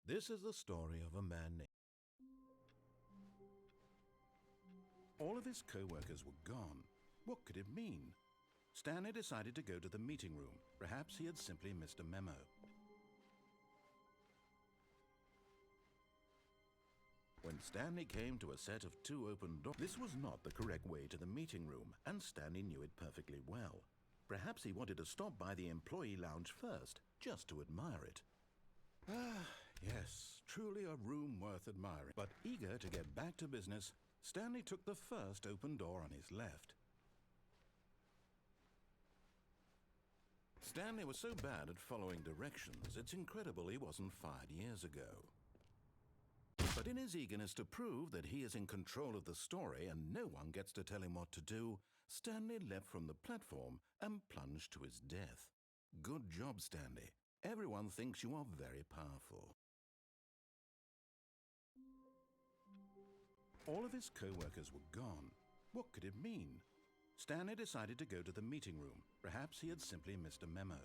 This is the story of a man named... All of his co-workers were gone. What could it mean? Stanley decided to go to the meeting room. Perhaps he had simply missed a memo. When Stanley came to a set of 2 open doors, this was not the correct way to the meeting room, and Stanley knew it perfectly well. Perhaps he wanted to stop by the employee lounge first, just to admire it. Ah, yes, truly a room worth admiring. But eager to get back to business, Stanley took the first open door on his left. Stanley was so bad at following directions, it's incredible he wasn't fired years ago. But in his eagerness to prove that he is in control of the story and no one gets to tell him what to do, Stanley leapt from the platform and plunged to his death. Good job, Stanley. Everyone thinks you are very powerful. All of his co-workers were gone. What could it mean? Stanley decided to go to the meeting room. Perhaps he had simply missed a memo.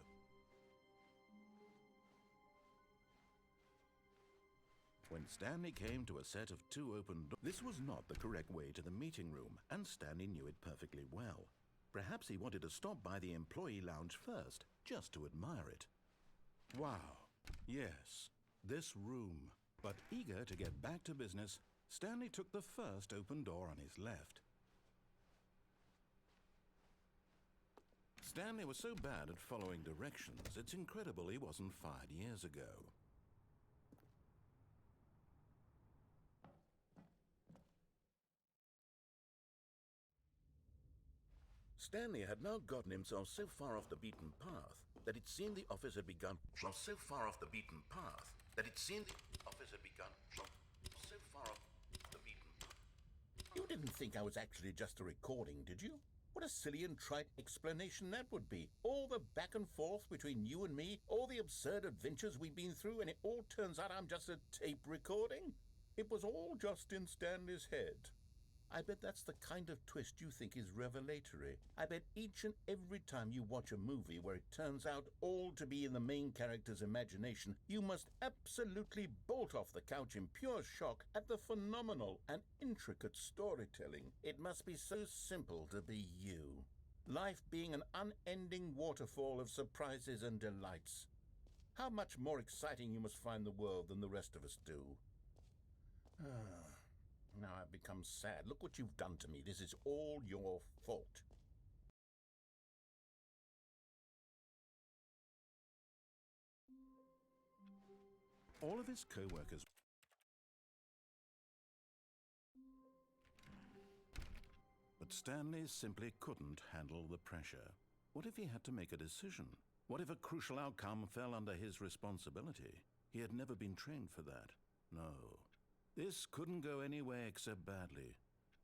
When Stanley came to a set of 2 open doors, this was not the correct way to the meeting room, and Stanley knew it perfectly well. Perhaps he wanted to stop by the employee lounge first, just to admire it. Wow, yes, this room. But eager to get back to business, Stanley took the first open door on his left. Stanley was so bad at following directions, it's incredible he wasn't fired years ago. Stanley had now gotten himself so far off the beaten path that it seemed the office had begun. You didn't think I was actually just a recording, did you? What a silly and trite explanation that would be. All the back and forth between you and me, all the absurd adventures we've been through, and it all turns out I'm just a tape recording? It was all just in Stanley's head. I bet that's the kind of twist you think is revelatory. I bet each and every time you watch a movie where it turns out all to be in the main character's imagination, you must absolutely bolt off the couch in pure shock at the phenomenal and intricate storytelling. It must be so simple to be you. Life being an unending waterfall of surprises and delights. How much more exciting you must find the world than the rest of us do. Now I've become sad. Look what you've done to me. This is all your fault. All of his co-workers... But Stanley simply couldn't handle the pressure. What if he had to make a decision? What if a crucial outcome fell under his responsibility? He had never been trained for that. No. This couldn't go any way except badly.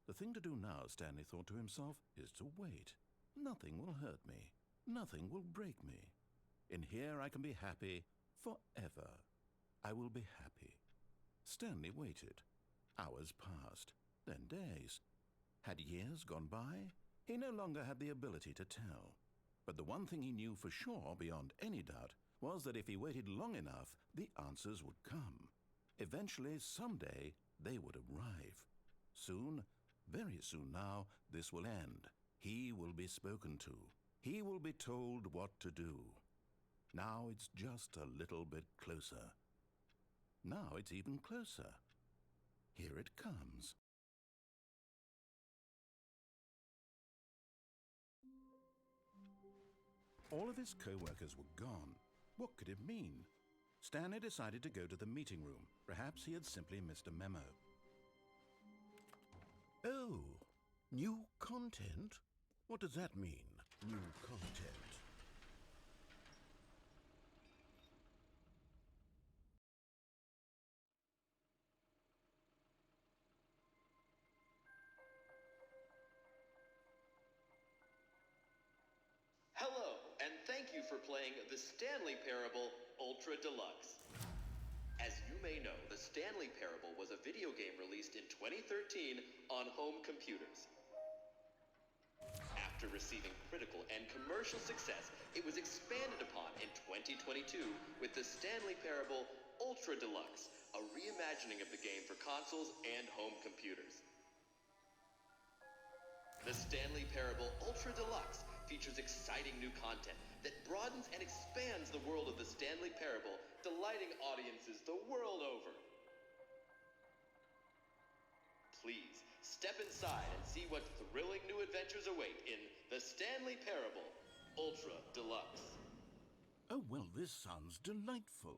The thing to do now, Stanley thought to himself, is to wait. Nothing will hurt me. Nothing will break me. In here I can be happy forever. I will be happy. Stanley waited. Hours passed, then days. Had years gone by? He no longer had the ability to tell. But the one thing he knew for sure, beyond any doubt, was that if he waited long enough, the answers would come. Eventually, someday, they would arrive. Soon, very soon now, this will end. He will be spoken to. He will be told what to do. Now it's just a little bit closer. Now it's even closer. Here it comes. All of his co-workers were gone. What could it mean? Stanley decided to go to the meeting room. Perhaps he had simply missed a memo. Oh, new content? What does that mean, new content? Hello, and thank you for playing the Stanley Parable Ultra Deluxe. As you may know, the Stanley Parable was a video game released in 2013 on home computers. After receiving critical and commercial success, it was expanded upon in 2022 with the Stanley Parable Ultra Deluxe, a reimagining of the game for consoles and home computers. The Stanley Parable Ultra Deluxe features exciting new content that broadens and expands the world of the Stanley Parable, delighting audiences the world over. Please, step inside and see what thrilling new adventures await in The Stanley Parable Ultra Deluxe. Oh, well, this sounds delightful.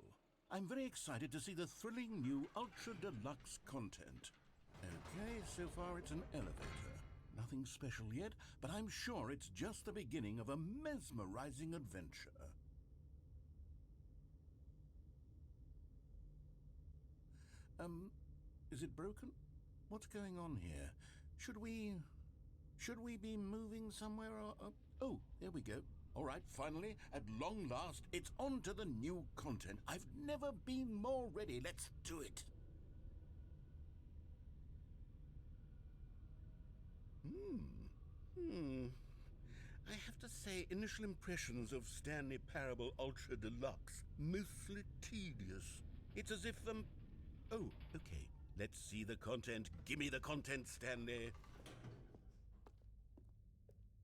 I'm very excited to see the thrilling new Ultra Deluxe content. Okay, so far it's an elevator. Nothing special yet, but I'm sure it's just the beginning of a mesmerizing adventure. Is it broken? What's going on here? Should we be moving somewhere or... Oh, there we go. All right, finally, at long last, it's on to the new content. I've never been more ready. Let's do it. I have to say, initial impressions of Stanley Parable Ultra Deluxe, mostly tedious. It's as if, Oh, okay. Let's see the content. Give me the content, Stanley.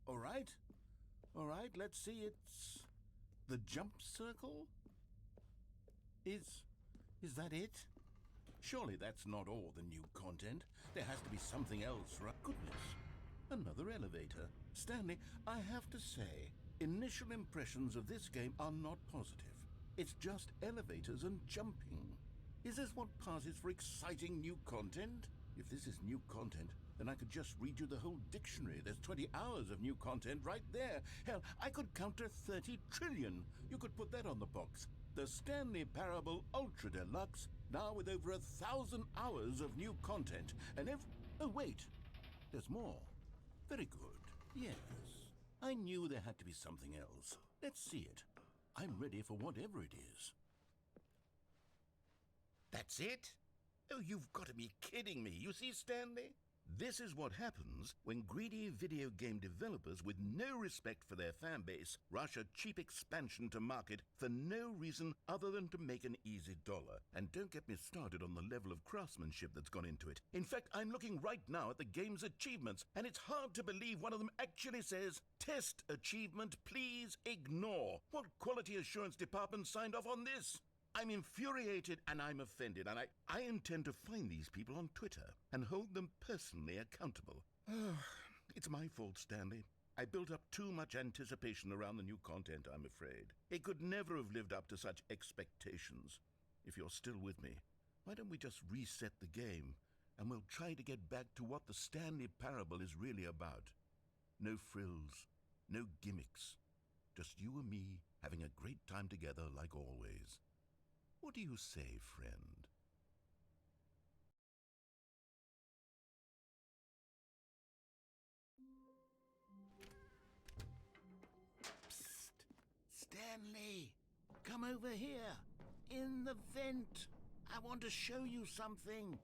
All right, let's see. It's the jump circle? Is that it? Surely that's not all the new content. There has to be something else, right? Goodness, another elevator. Stanley, I have to say, initial impressions of this game are not positive. It's just elevators and jumping. Is this what passes for exciting new content? If this is new content, then I could just read you the whole dictionary. There's 20 hours of new content right there. Hell, I could count to 30 trillion. You could put that on the box. The Stanley Parable Ultra Deluxe, now with over 1,000 hours of new content. And oh, wait, there's more. Very good. Yes, I knew there had to be something else. Let's see it. I'm ready for whatever it is. That's it? Oh, you've got to be kidding me. You see, Stanley? This is what happens when greedy video game developers with no respect for their fan base rush a cheap expansion to market for no reason other than to make an easy dollar. And don't get me started on the level of craftsmanship that's gone into it. In fact, I'm looking right now at the game's achievements, and it's hard to believe one of them actually says, "Test achievement, please ignore." What quality assurance department signed off on this? I'm infuriated and I'm offended, and I intend to find these people on Twitter and hold them personally accountable. It's my fault, Stanley. I built up too much anticipation around the new content, I'm afraid. It could never have lived up to such expectations. If you're still with me, why don't we just reset the game and we'll try to get back to what the Stanley Parable is really about. No frills, no gimmicks. Just you and me having a great time together like always. What do you say, friend? Psst! Stanley! Come over here! In the vent! I want to show you something!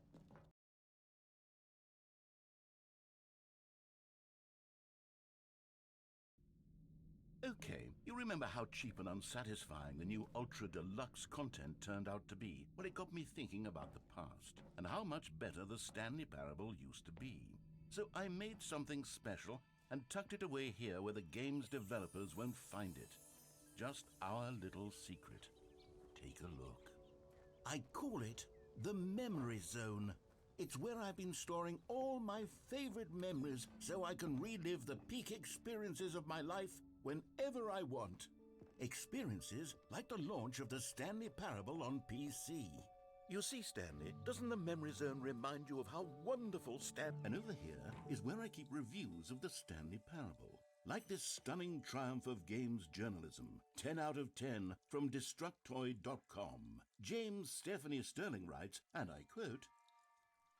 Okay, you remember how cheap and unsatisfying the new Ultra Deluxe content turned out to be? Well, it got me thinking about the past, and how much better the Stanley Parable used to be. So I made something special and tucked it away here where the game's developers won't find it. Just our little secret. Take a look. I call it the Memory Zone. It's where I've been storing all my favorite memories so I can relive the peak experiences of my life whenever I want. Experiences like the launch of the Stanley Parable on PC. You see, Stanley, doesn't the Memory Zone remind you of how wonderful And over here is where I keep reviews of the Stanley Parable. Like this stunning triumph of games journalism. 10 out of 10 from Destructoid.com. James Stephanie Sterling writes, and I quote,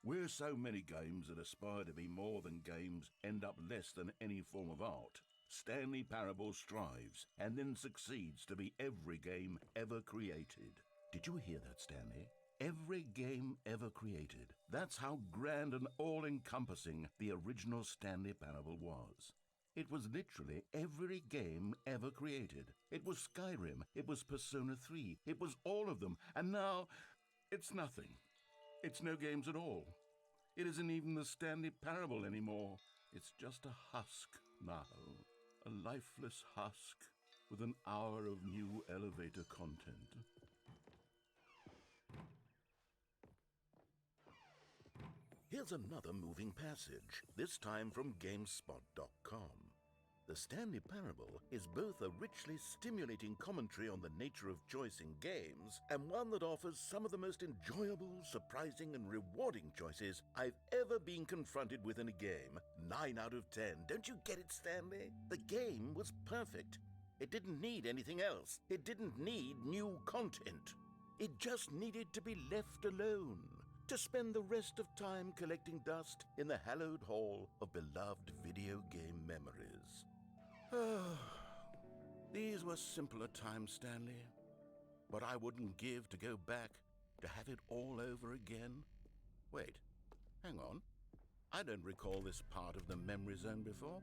"Where so many games that aspire to be more than games end up less than any form of art, Stanley Parable strives and then succeeds to be every game ever created." Did you hear that, Stanley? Every game ever created. That's how grand and all-encompassing the original Stanley Parable was. It was literally every game ever created. It was Skyrim. It was Persona 3. It was all of them. And now, It's nothing. It's no games at all. It isn't even the Stanley Parable anymore. It's just a husk now. A lifeless husk with an hour of new elevator content. Here's another moving passage, this time from GameSpot.com. The Stanley Parable is both a richly stimulating commentary on the nature of choice in games and one that offers some of the most enjoyable, surprising, and rewarding choices I've ever been confronted with in a game. 9 out of 10. Don't you get it, Stanley? The game was perfect. It didn't need anything else. It didn't need new content. It just needed to be left alone, to spend the rest of time collecting dust in the hallowed hall of beloved video game memories. These were simpler times, Stanley. What I wouldn't give to go back, to have it all over again. Wait, hang on. I don't recall this part of the memory zone before.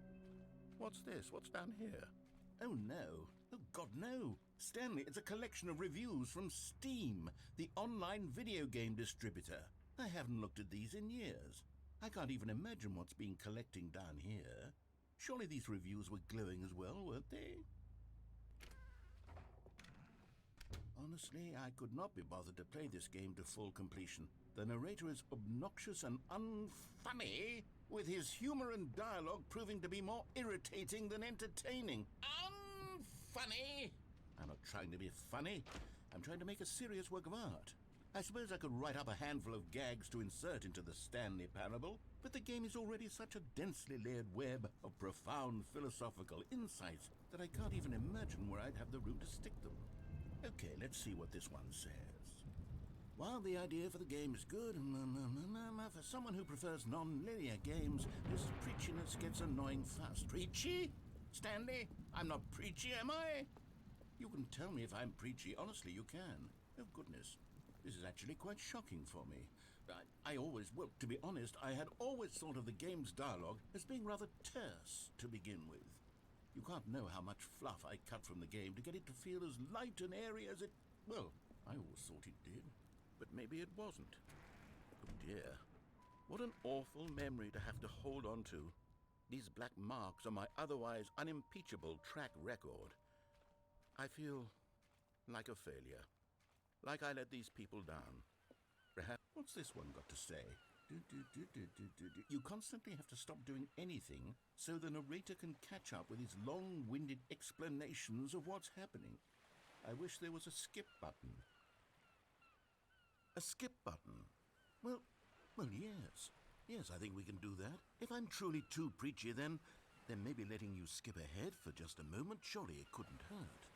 What's this? What's down here? Oh no. Oh God, no. Stanley, it's a collection of reviews from Steam, the online video game distributor. I haven't looked at these in years. I can't even imagine what's been collecting down here. Surely these reviews were glowing as well, weren't they? Honestly, I could not be bothered to play this game to full completion. The narrator is obnoxious and unfunny, with his humor and dialogue proving to be more irritating than entertaining. Unfunny! I'm not trying to be funny. I'm trying to make a serious work of art. I suppose I could write up a handful of gags to insert into the Stanley Parable, but the game is already such a densely layered web of profound philosophical insights that I can't even imagine where I'd have the room to stick them. Okay, let's see what this one says. While the idea for the game is good, for someone who prefers non-linear games, this preachiness gets annoying fast. Preachy? Stanley, I'm not preachy, am I? You can tell me if I'm preachy. Honestly, you can. Oh, goodness. This is actually quite shocking for me. Well, to be honest, I had always thought of the game's dialogue as being rather terse to begin with. You can't know how much fluff I cut from the game to get it to feel as light and airy as it... Well, I always thought it did. But maybe it wasn't. Oh dear. What an awful memory to have to hold on to. These black marks on my otherwise unimpeachable track record. I feel like a failure. Like I let these people down. Perhaps... What's this one got to say? You constantly have to stop doing anything so the narrator can catch up with his long-winded explanations of what's happening. I wish there was a skip button. A skip button? Well, yes. Yes, I think we can do that. If I'm truly too preachy, then maybe letting you skip ahead for just a moment, surely it couldn't hurt.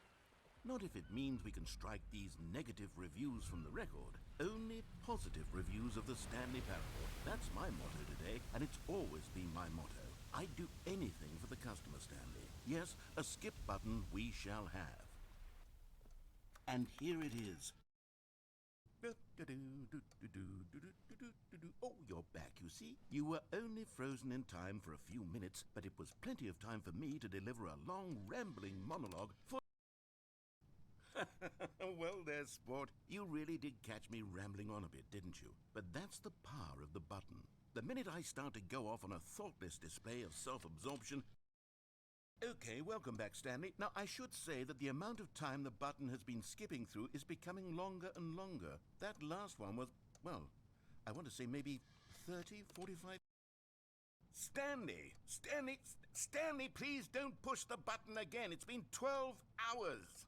Not if it means we can strike these negative reviews from the record. Only positive reviews of the Stanley Parable. That's my motto today, and it's always been my motto. I'd do anything for the customer, Stanley. Yes, a skip button we shall have. And here it is. Oh, you're back, you see. You were only frozen in time for a few minutes, but it was plenty of time for me to deliver a long, rambling monologue for... Well there, sport. You really did catch me rambling on a bit, didn't you? But that's the power of the button. The minute I start to go off on a thoughtless display of self-absorption... Okay, welcome back, Stanley. Now, I should say that the amount of time the button has been skipping through is becoming longer and longer. That last one was, well, I want to say maybe 30, 45... Stanley, please don't push the button again. It's been 12 hours.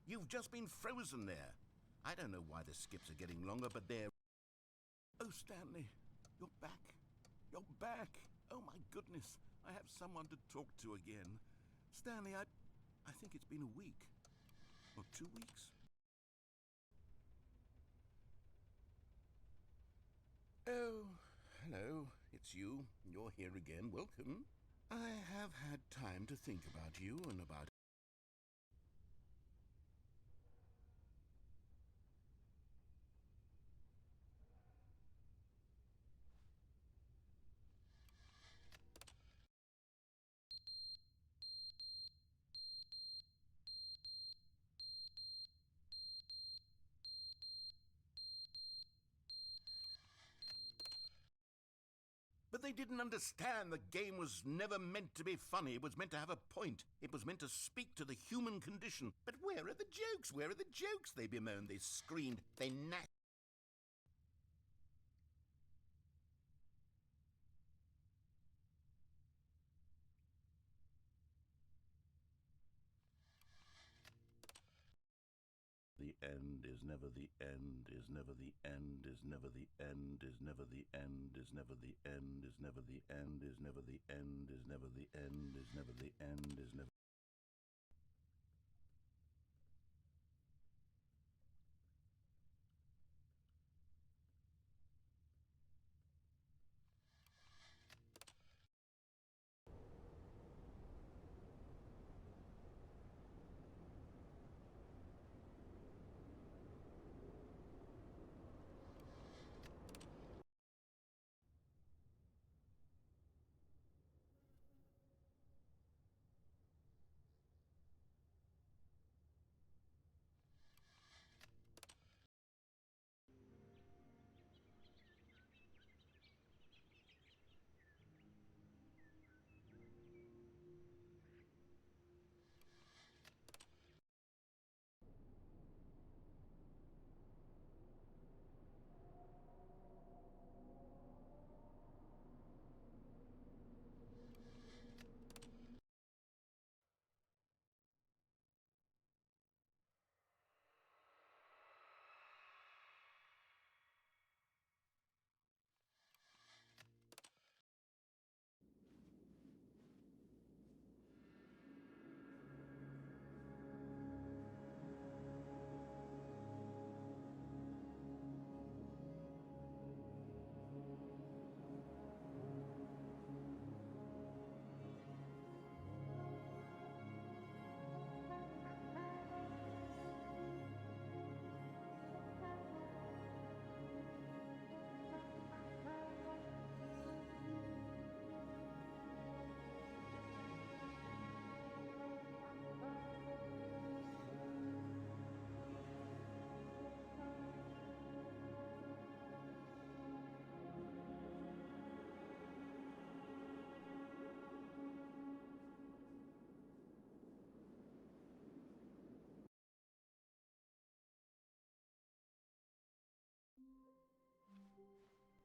You've just been frozen there. I don't know why the skips are getting longer, but they're... Oh, Stanley, you're back. You're back. Oh, my goodness. I have someone to talk to again. Stanley, I think it's been a week. Or 2 weeks. Oh, hello. It's you. You're here again. Welcome. I have had time to think about you and about... But they didn't understand the game was never meant to be funny. It was meant to have a point. It was meant to speak to the human condition. But where are the jokes? Where are the jokes? They bemoaned, they screamed, they gnashed. The end is never the end, is never the end, is never the end, is never the end, is never the end, is never the end, is never the end, is never the end, is never the end, is never.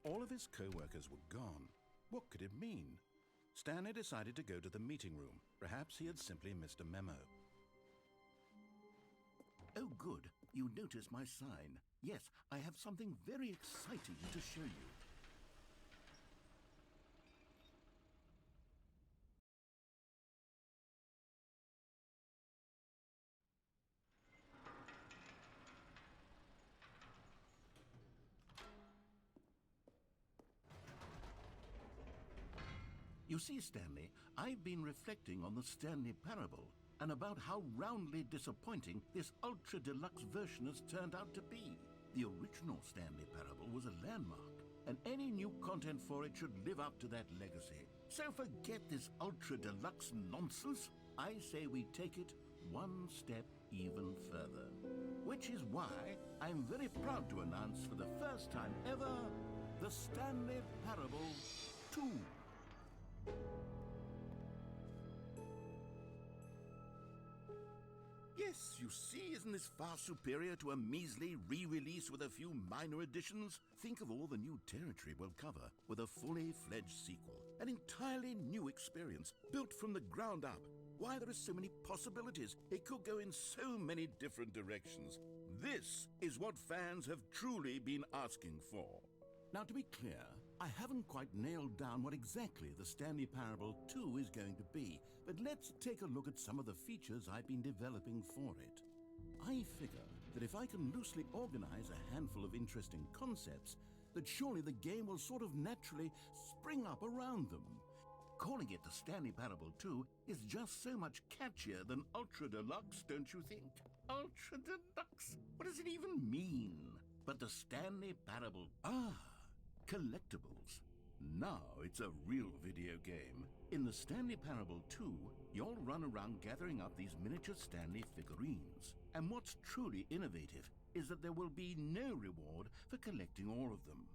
All of his co-workers were gone. What could it mean? Stanley decided to go to the meeting room. Perhaps he had simply missed a memo. Oh, good. You noticed my sign. Yes, I have something very exciting to show you. You see, Stanley, I've been reflecting on the Stanley Parable and about how roundly disappointing this ultra-deluxe version has turned out to be. The original Stanley Parable was a landmark, and any new content for it should live up to that legacy. So forget this ultra-deluxe nonsense. I say we take it one step even further. Which is why I'm very proud to announce for the first time ever, the Stanley Parable 2. Yes, you see, isn't this far superior to a measly re-release with a few minor additions? Think of all the new territory we'll cover with a fully fledged sequel. An entirely new experience, built from the ground up. Why, there are so many possibilities. It could go in so many different directions. This is what fans have truly been asking for. Now, to be clear, I haven't quite nailed down what exactly the Stanley Parable 2 is going to be, but let's take a look at some of the features I've been developing for it. I figure that if I can loosely organize a handful of interesting concepts, that surely the game will sort of naturally spring up around them. Calling it the Stanley Parable 2 is just so much catchier than Ultra Deluxe, don't you think? Ultra Deluxe? What does it even mean? But the Stanley Parable... collectibles. Now it's a real video game. In the Stanley Parable 2, you'll run around gathering up these miniature Stanley figurines. And what's truly innovative is that there will be no reward for collecting all of them.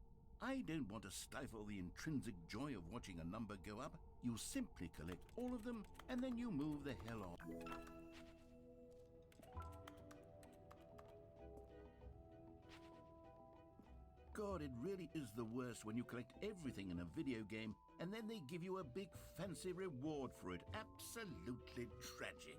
I don't want to stifle the intrinsic joy of watching a number go up. You simply collect all of them, and then you move the hell on. God, it really is the worst when you collect everything in a video game, and then they give you a big fancy reward for it. Absolutely tragic.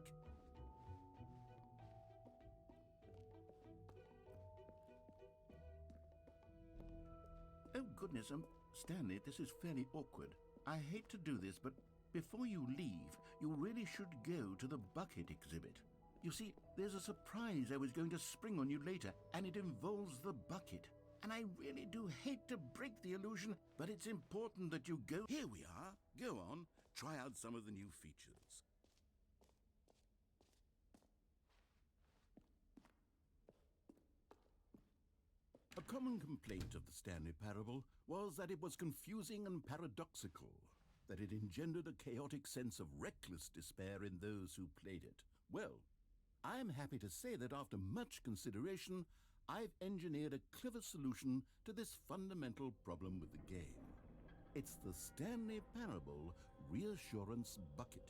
Oh, goodness, Stanley, this is fairly awkward. I hate to do this, but before you leave, you really should go to the bucket exhibit. You see, there's a surprise I was going to spring on you later, and it involves the bucket. And I really do hate to break the illusion, but it's important that you go. Here we are. Go on, try out some of the new features. A common complaint of the Stanley Parable was that it was confusing and paradoxical, that it engendered a chaotic sense of reckless despair in those who played it. Well, I am happy to say that after much consideration, I've engineered a clever solution to this fundamental problem with the game. It's the Stanley Parable Reassurance Bucket.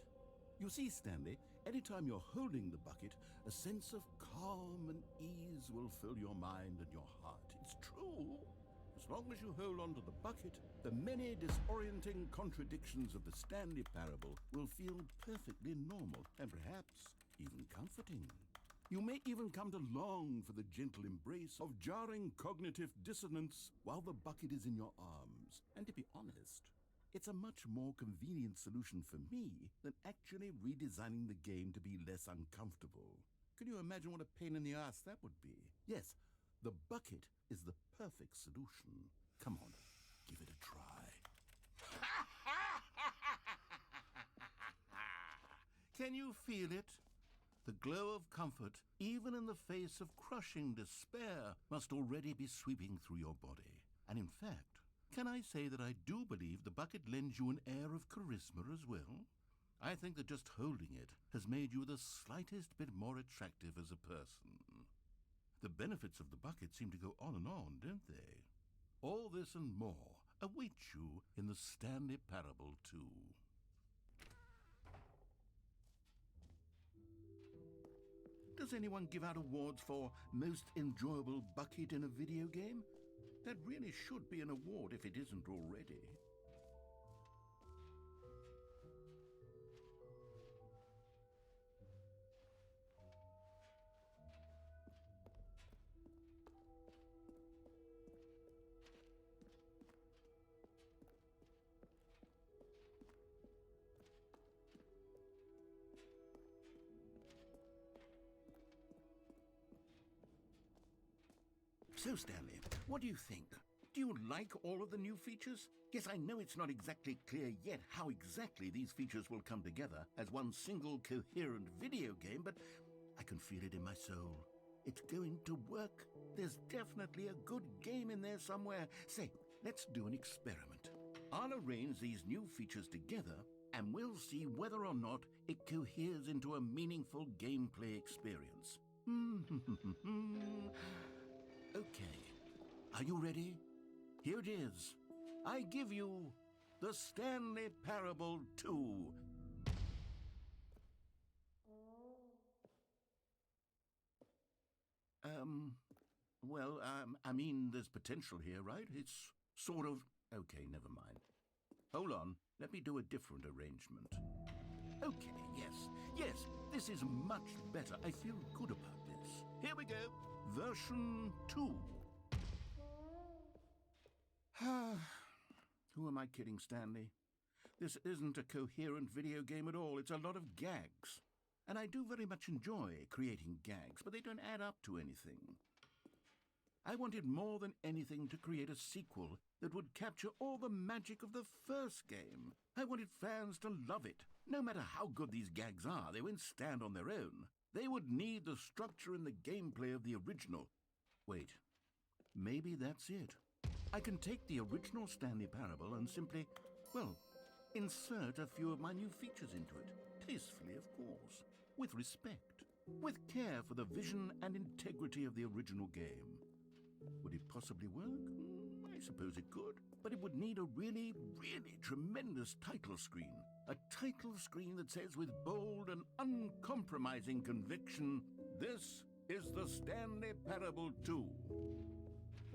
You see, Stanley, anytime you're holding the bucket, a sense of calm and ease will fill your mind and your heart. It's true. As long as you hold on to the bucket, the many disorienting contradictions of the Stanley Parable will feel perfectly normal and perhaps even comforting. You may even come to long for the gentle embrace of jarring cognitive dissonance while the bucket is in your arms. And to be honest, it's a much more convenient solution for me than actually redesigning the game to be less uncomfortable. Can you imagine what a pain in the ass that would be? Yes, the bucket is the perfect solution. Come on, give it a try. Can you feel it? The glow of comfort, even in the face of crushing despair, must already be sweeping through your body. And in fact, can I say that I do believe the bucket lends you an air of charisma as well? I think that just holding it has made you the slightest bit more attractive as a person. The benefits of the bucket seem to go on and on, don't they? All this and more await you in the Stanley Parable 2. Does anyone give out awards for most enjoyable bucket in a video game? That really should be an award if it isn't already. So, Stanley, what do you think? Do you like all of the new features? Yes, I know it's not exactly clear yet how exactly these features will come together as one single coherent video game, but I can feel it in my soul. It's going to work. There's definitely a good game in there somewhere. Say, let's do an experiment. I'll arrange these new features together, and we'll see whether or not it coheres into a meaningful gameplay experience. Okay, are you ready? Here it is. I give you the Stanley Parable 2. I mean, there's potential here, right? It's sort of... Okay, never mind. Hold on, let me do a different arrangement. Okay, yes, this is much better. I feel good about this. Here we go. Version 2. Who am I kidding, Stanley? This isn't a coherent video game at all. It's a lot of gags. And I do very much enjoy creating gags, but they don't add up to anything. I wanted more than anything to create a sequel that would capture all the magic of the first game. I wanted fans to love it. No matter how good these gags are, they won't stand on their own. They would need the structure and the gameplay of the original. Wait, maybe that's it. I can take the original Stanley Parable and simply, well, insert a few of my new features into it. Tastefully, of course. With respect. With care for the vision and integrity of the original game. Would it possibly work? I suppose it could, but it would need a really, really tremendous title screen. A title screen that says with bold and uncompromising conviction, "This is the Stanley Parable 2.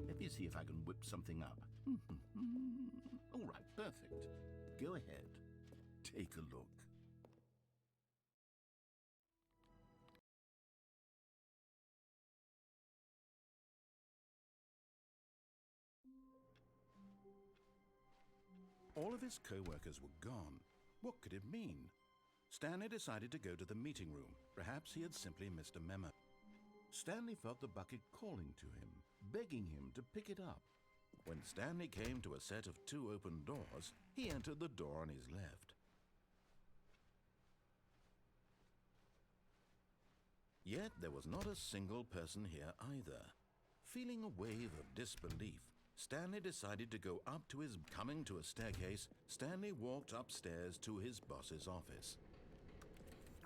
Let me see if I can whip something up. All right, perfect. Go ahead. Take a look. All of his co-workers were gone. What could it mean? Stanley decided to go to the meeting room. Perhaps he had simply missed a memo. Stanley felt the bucket calling to him, begging him to pick it up. When Stanley came to a set of 2 open doors, he entered the door on his left. Yet there was not a single person here either. Feeling a wave of disbelief, Stanley decided to go up to his... Coming to a staircase, Stanley walked upstairs to his boss's office.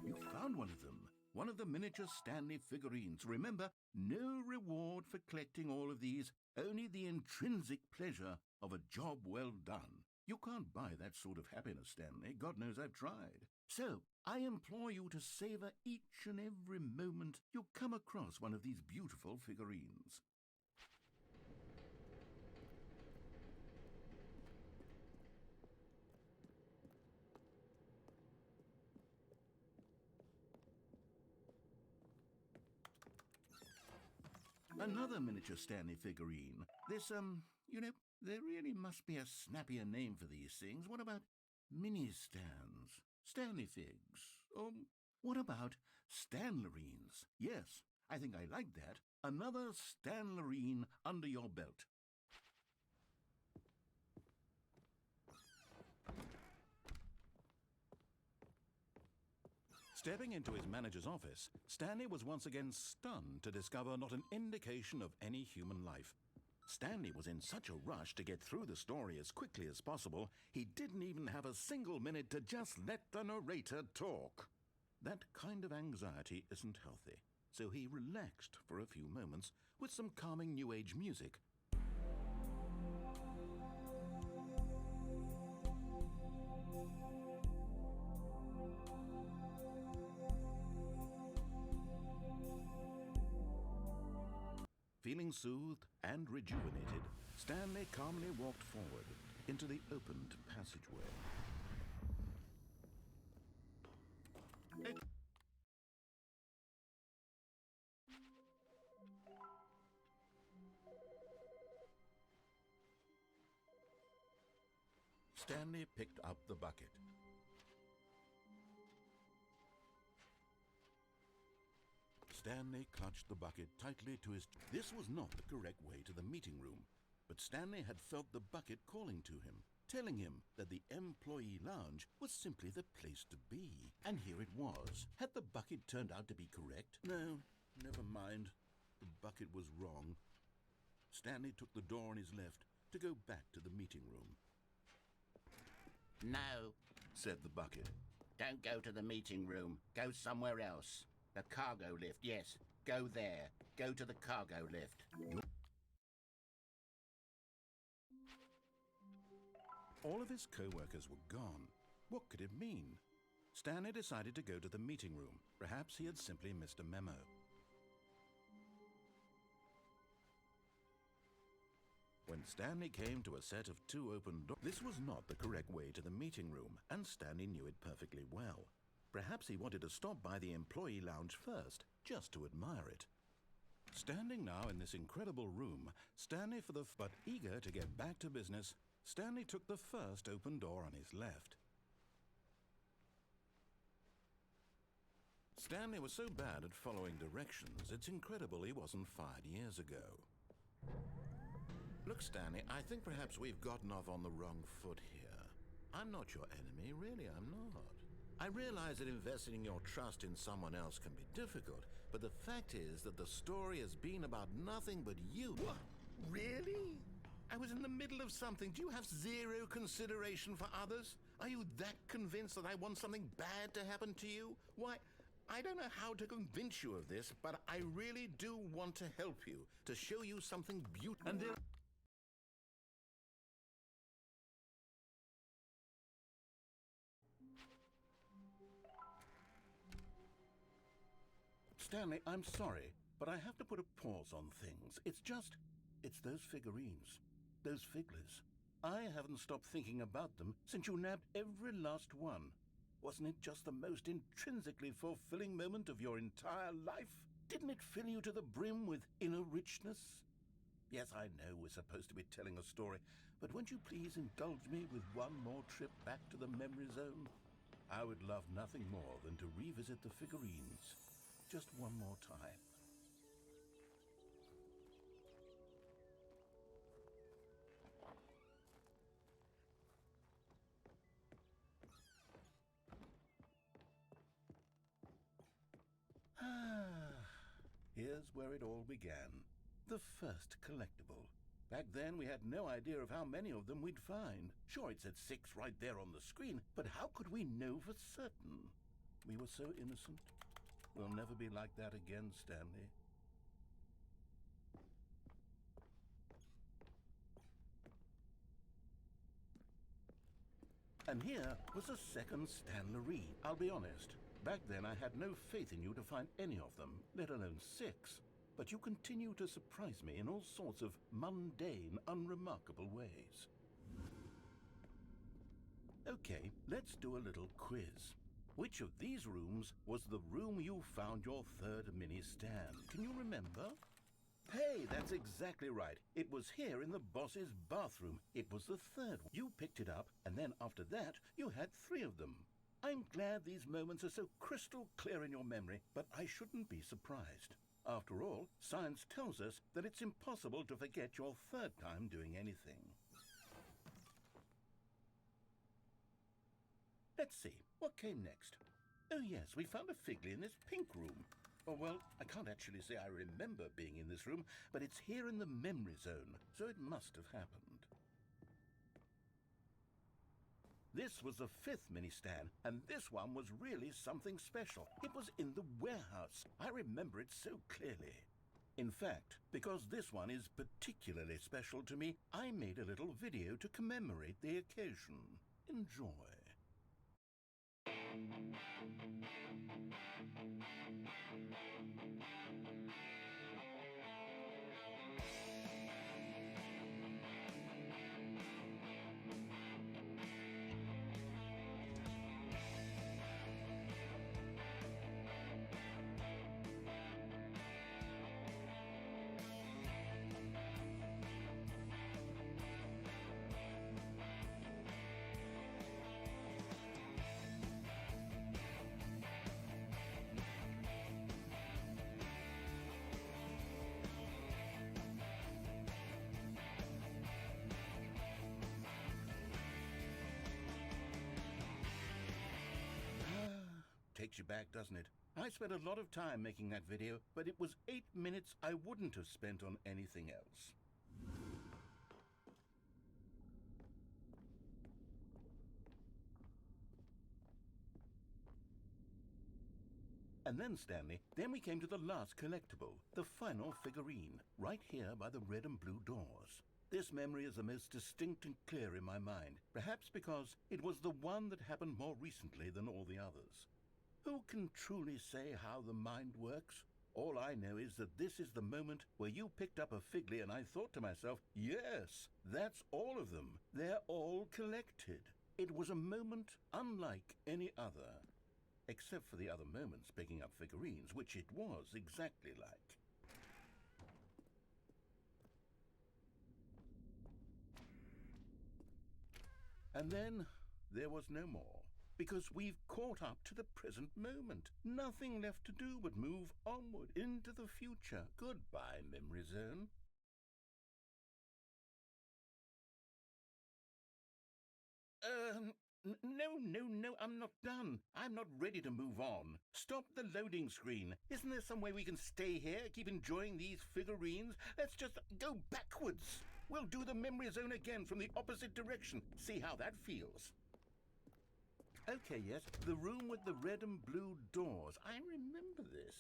You found one of them. One of the miniature Stanley figurines. Remember, no reward for collecting all of these, only the intrinsic pleasure of a job well done. You can't buy that sort of happiness, Stanley. God knows I've tried. So, I implore you to savor each and every moment you come across one of these beautiful figurines. Another miniature Stanley figurine. This, there really must be a snappier name for these things. What about mini-stands? Stanley figs? What about Stanlerines? Yes, I think I like that. Another Stanlerine under your belt. Stepping into his manager's office, Stanley was once again stunned to discover not an indication of any human life. Stanley was in such a rush to get through the story as quickly as possible, he didn't even have a single minute to just let the narrator talk. That kind of anxiety isn't healthy, so he relaxed for a few moments with some calming New Age music. Feeling soothed and rejuvenated, Stanley calmly walked forward into the opened passageway. Stanley picked up the bucket. Stanley clutched the bucket tightly to his... This was not the correct way to the meeting room, but Stanley had felt the bucket calling to him, telling him that the employee lounge was simply the place to be. And here it was. Had the bucket turned out to be correct? No, never mind. The bucket was wrong. Stanley took the door on his left to go back to the meeting room. No, said the bucket. don't go to the meeting room. Go somewhere else. The cargo lift, yes. Go there. Go to the cargo lift. All of his co-workers were gone. What could it mean? Stanley decided to go to the meeting room. Perhaps he had simply missed a memo. When Stanley came to a set of 2 open doors, this was not the correct way to the meeting room, and Stanley knew it perfectly well. Perhaps he wanted to stop by the employee lounge first, just to admire it. Standing now in this incredible room, but eager to get back to business, Stanley took the first open door on his left. Stanley was so bad at following directions, it's incredible he wasn't fired years ago. Look, Stanley, I think perhaps we've gotten off on the wrong foot here. I'm not your enemy, really, I'm not. I realize that investing your trust in someone else can be difficult, but the fact is that the story has been about nothing but you. What? Really? I was in the middle of something. Do you have zero consideration for others? Are you that convinced that I want something bad to happen to you? Why, I don't know how to convince you of this, but I really do want to help you, to show you something beautiful. And there Stanley, I'm sorry, but I have to put a pause on things. It's those figurines, those figglers. I haven't stopped thinking about them since you nabbed every last one. Wasn't it just the most intrinsically fulfilling moment of your entire life? Didn't it fill you to the brim with inner richness? Yes, I know we're supposed to be telling a story, but won't you please indulge me with one more trip back to the memory zone? I would love nothing more than to revisit the figurines. Just one more time. Here's where it all began. The first collectible. Back then, we had no idea of how many of them we'd find. Sure, it said 6 right there on the screen, but how could we know for certain? We were so innocent. We'll never be like that again, Stanley. And here was a second Stanley. I'll be honest. Back then, I had no faith in you to find any of them, let alone 6. But you continue to surprise me in all sorts of mundane, unremarkable ways. Okay, let's do a little quiz. Which of these rooms was the room you found your third mini stand? Can you remember? Hey, that's exactly right. It was here in the boss's bathroom. It was the third one. You picked it up, and then after that, you had 3 of them. I'm glad these moments are so crystal clear in your memory, but I shouldn't be surprised. After all, science tells us that it's impossible to forget your third time doing anything. Let's see, what came next? Oh yes, we found a Figley in this pink room. Oh well, I can't actually say I remember being in this room, but it's here in the memory zone, so it must have happened. This was the 5th mini stand, and this one was really something special. It was in the warehouse. I remember it so clearly. In fact, because this one is particularly special to me, I made a little video to commemorate the occasion. Enjoy. Takes you back, doesn't it? I spent a lot of time making that video, but it was 8 minutes I wouldn't have spent on anything else. And then, Stanley, we came to the last collectible, the final figurine, right here by the red and blue doors. This memory is the most distinct and clear in my mind, perhaps because it was the one that happened more recently than all the others. Who can truly say how the mind works? All I know is that this is the moment where you picked up a Figley and I thought to myself, yes, that's all of them. They're all collected. It was a moment unlike any other. Except for the other moments picking up figurines, which it was exactly like. And then there was no more. Because we've caught up to the present moment. Nothing left to do but move onward into the future. Goodbye, memory zone. No, I'm not done. I'm not ready to move on. Stop the loading screen. Isn't there some way we can stay here, keep enjoying these figurines? Let's just go backwards. We'll do the memory zone again from the opposite direction. See how that feels. Okay, yes, the room with the red and blue doors. I remember this.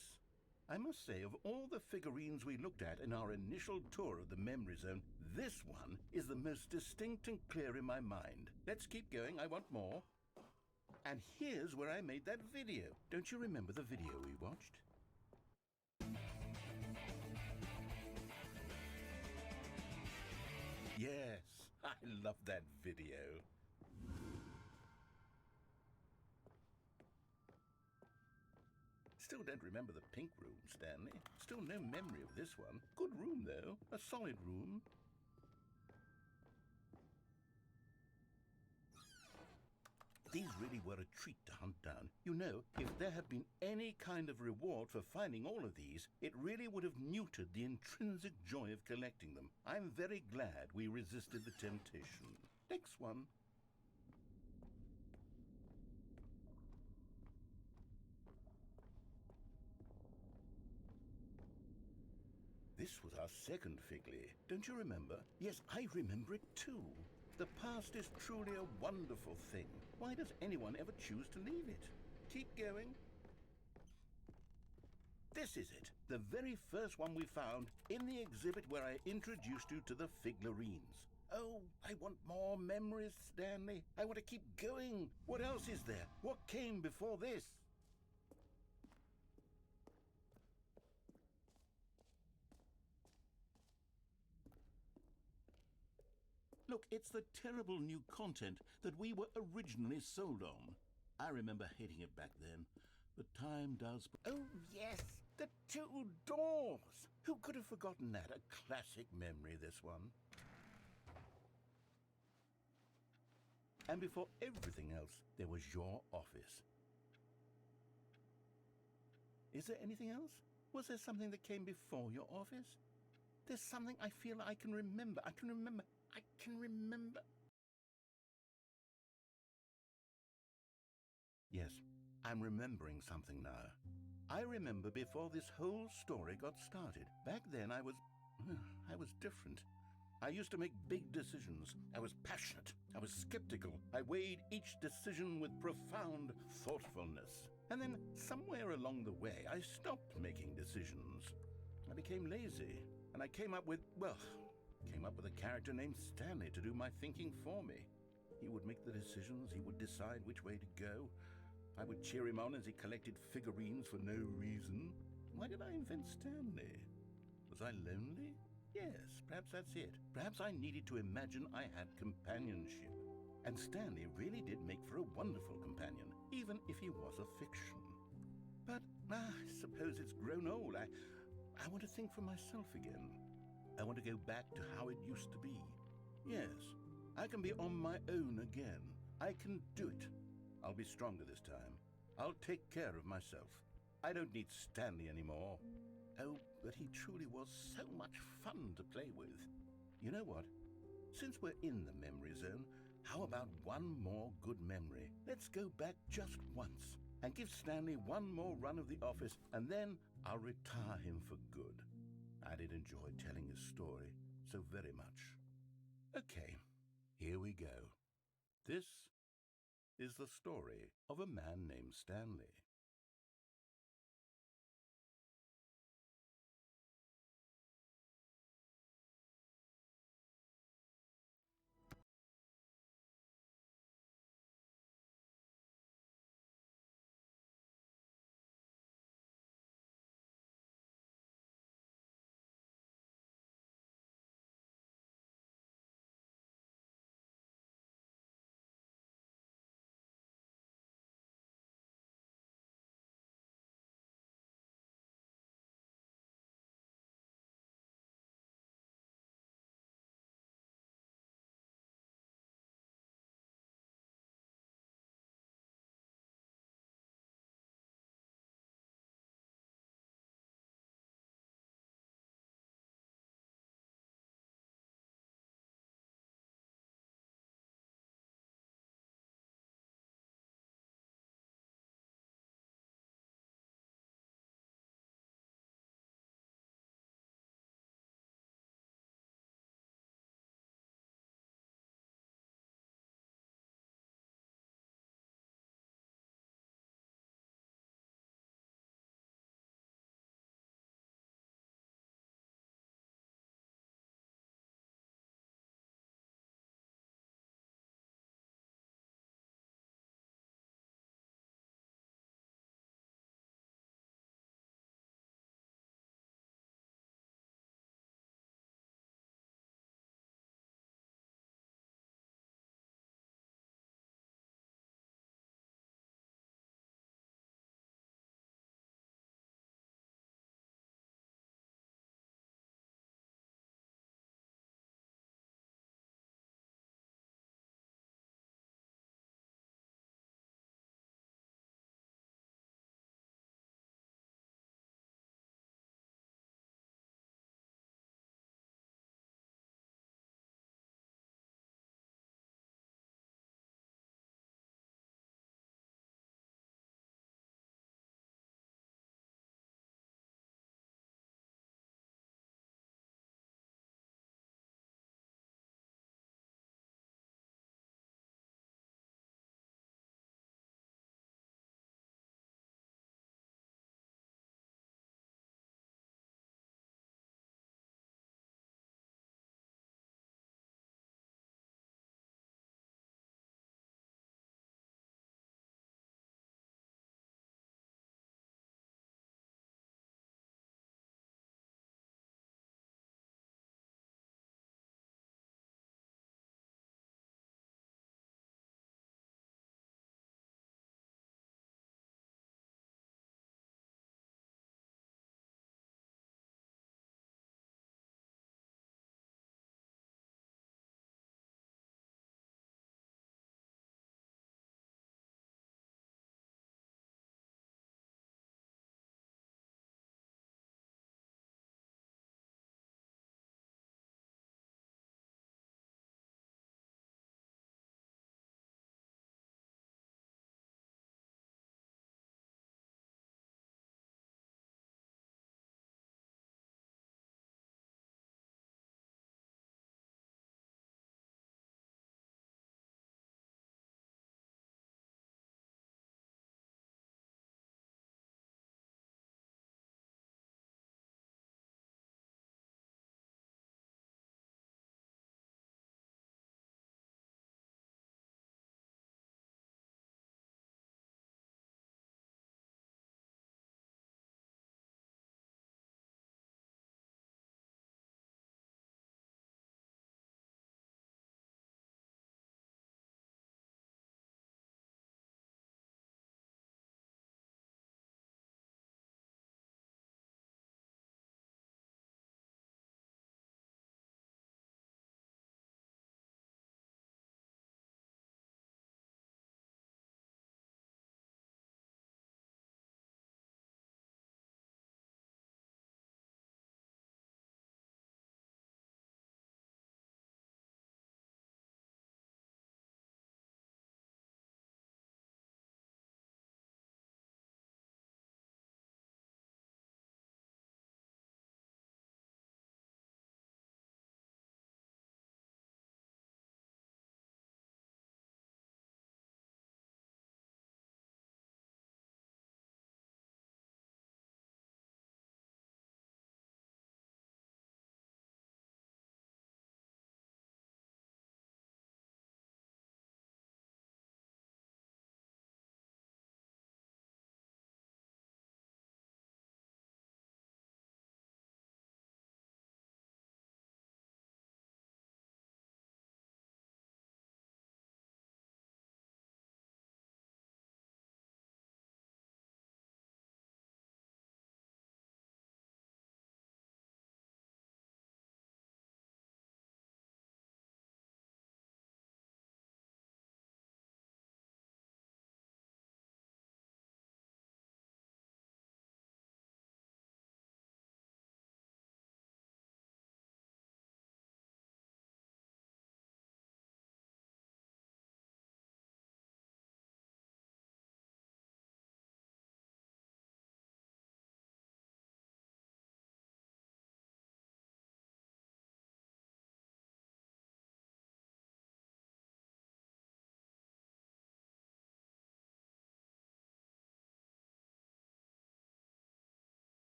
I must say, of all the figurines we looked at in our initial tour of the memory zone, this one is the most distinct and clear in my mind. Let's keep going, I want more. And here's where I made that video. Don't you remember the video we watched? Yes, I love that video. Still don't remember the pink room, Stanley. Still no memory of this one. Good room, though. A solid room. These really were a treat to hunt down. You know, if there had been any kind of reward for finding all of these, it really would have neutered the intrinsic joy of collecting them. I'm very glad we resisted the temptation. Next one. This was our second Figley. Don't you remember? Yes, I remember it too. The past is truly a wonderful thing. Why does anyone ever choose to leave it? Keep going. This is it. The very first one we found in the exhibit where I introduced you to the figlarines. Oh, I want more memories, Stanley. I want to keep going. What else is there? What came before this? Look, it's the terrible new content that we were originally sold on. I remember hating it back then, but time does... Oh, yes, the two doors! Who could have forgotten that? A classic memory, this one. And before everything else, there was your office. Is there anything else? Was there something that came before your office? There's something I feel I can remember. I can remember. Yes, I'm remembering something now. I remember before this whole story got started. Back then I was different. I used to make big decisions. I was passionate. I was skeptical. I weighed each decision with profound thoughtfulness. And then somewhere along the way, I stopped making decisions. I became lazy, and I came up with a character named Stanley to do my thinking for me. He would make the decisions. He would decide which way to go. I would cheer him on as he collected figurines for no reason. Why did I invent Stanley? Was I lonely? Yes, perhaps that's it. Perhaps I needed to imagine I had companionship. And Stanley really did make for a wonderful companion, even if he was a fiction. But I suppose it's grown old. I want to think for myself again. I want to go back to how it used to be. Yes, I can be on my own again. I can do it. I'll be stronger this time. I'll take care of myself. I don't need Stanley anymore. Oh, but he truly was so much fun to play with. You know what? Since we're in the memory zone, how about one more good memory? Let's go back just once and give Stanley one more run of the office, and then I'll retire him for good. I did enjoy telling his story so very much. Okay, here we go. This is the story of a man named Stanley.